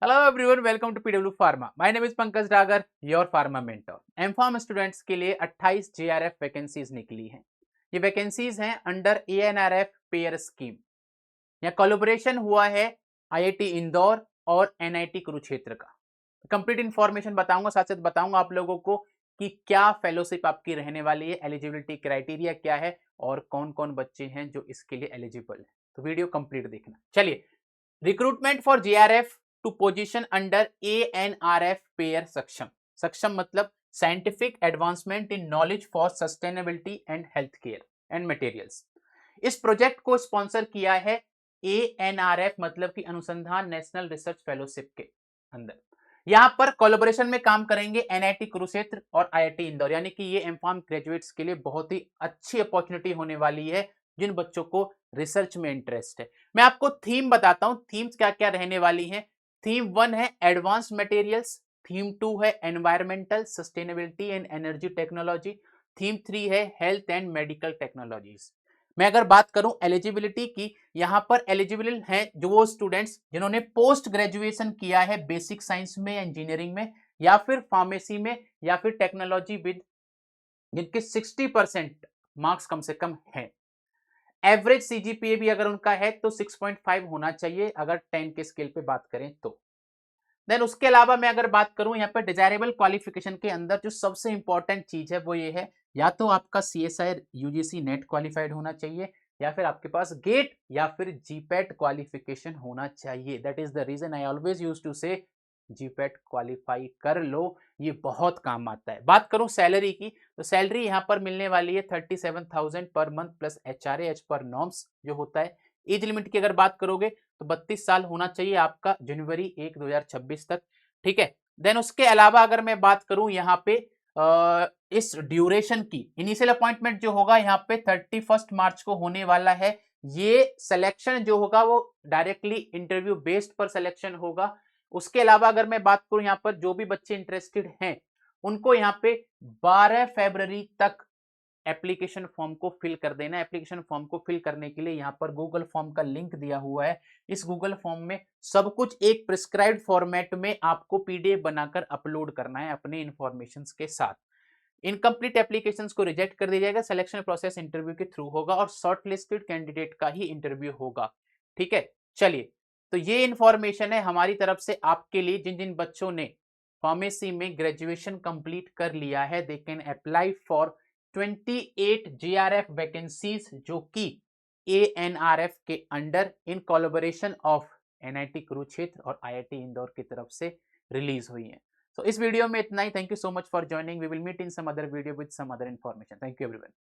Hello everyone, welcome to PW pharma. My name is Pankaj Dagar, your pharma mentor. MPharm students के लिए 28 JRF vacancies निकली हैं। ये vacancies हैं अंडर एएनआरएफ पेयर स्कीम। यहाँ कोलैबोरेशन हुआ है आईआईटी इंदौर और एनआईटी कुरुक्षेत्र का। कंप्लीट इन्फॉर्मेशन बताऊंगा, साथ साथ बताऊंगा आप लोगों को कि क्या फेलोशिप आपकी रहने वाली है, एलिजिबिलिटी क्राइटेरिया क्या है और कौन कौन बच्चे हैं जो इसके लिए एलिजिबल है। तो वीडियो कंप्लीट देखना। चलिए, recruitment for JRF two position under ANRF PAIR Saksham. Saksham मतलब scientific advancement in knowledge for sustainability and health care and materials. इस प्रोजेक्ट को स्पॉन्सर किया है एएनआरएफ मतलब कि अनुसंधान नेशनल रिसर्च फेलोशिप के अंदर। यहां पर कोलैबोरेशन में काम करेंगे एनआईटी कुरुक्षेत्र और आईआईटी इंदौर, यानी कि ये एमफार्म ग्रेजुएट्स के लिए बहुत ही अच्छी अपॉर्चुनिटी होने वाली है जिन बच्चों को रिसर्च में इंटरेस्ट है। मैं आपको थीम बताता हूं, थीम्स क्या क्या रहने वाली हैं। थीम 1 है एडवांस मटेरियल्स, थीम 2 है environmental sustainability and energy technology, theme 3 है हेल्थ एंड मेडिकल टेक्नोलॉजीज। मैं अगर बात करूं एलिजिबिलिटी की, यहां पर एलिजिबल हैं जो वो स्टूडेंट्स जिन्होंने पोस्ट ग्रेजुएशन किया है बेसिक साइंस में, इंजीनियरिंग में या फिर फार्मेसी में या फिर टेक्नोलॉजी विद, जिनके 60% मार्क्स कम से कम है। एवरेज सीजीपीए भी अगर उनका है तो 6.5 होना चाहिए अगर 10 के स्केल पे बात करें तो। देन उसके अलावा मैं अगर बात करूं यहाँ पे डिजायरेबल क्वालिफिकेशन के अंदर जो सबसे इंपॉर्टेंट चीज है वो ये है, या तो आपका सीएसआई यूजीसी नेट क्वालिफाइड होना चाहिए या फिर आपके पास गेट या फिर जीपैट क्वालिफिकेशन होना चाहिए। That is the reason I always use to say GPAT qualify कर लो, ये बहुत काम आता है। बात करूं सैलरी की, तो सैलरी यहां पर मिलने वाली है 37,000 पर month plus HRA as per norms जो होता है। एज लिमिट की अगर बात करोगे तो 32 साल होना चाहिए आपका जनवरी 1 2026 तक। ठीक है। देन उसके अलावा अगर मैं बात करूं यहाँ पे इस ड्यूरेशन की, इनिशियल अपॉइंटमेंट जो होगा यहाँ पे 31 मार्च को होने वाला है। ये सिलेक्शन जो होगा वो डायरेक्टली इंटरव्यू बेस्ड पर सिलेक्शन होगा। उसके अलावा अगर मैं बात करूं यहाँ पर जो भी बच्चे इंटरेस्टेड हैं उनको यहाँ पे 12 फरवरी तक एप्लीकेशन फॉर्म को फिल कर देना। एप्लीकेशन फॉर्म को फिल करने के लिए यहाँ पर गूगल फॉर्म का लिंक दिया हुआ है। इस गूगल फॉर्म में सब कुछ एक प्रिस्क्राइब्ड फॉर्मेट में आपको पीडीएफ बनाकर अपलोड करना है अपने इंफॉर्मेशंस के साथ। इनकम्प्लीट एप्लीकेशंस को रिजेक्ट कर दिया जाएगा। सिलेक्शन प्रोसेस इंटरव्यू के थ्रू होगा और शॉर्ट लिस्टेड कैंडिडेट का ही इंटरव्यू होगा। ठीक है। चलिए, तो ये इंफॉर्मेशन है हमारी तरफ से आपके लिए। जिन जिन बच्चों ने फार्मेसी में ग्रेजुएशन कंप्लीट कर लिया है they can apply for 28 JRF vacancies जो कि एएनआरएफ के under in collaboration of NIT Kurukshetra और आईआईटी इंदौर की तरफ से रिलीज हुई है। So इस वीडियो में इतना ही। Thank you so much for joining. We will meet in some other video with some other information. Thank you everyone.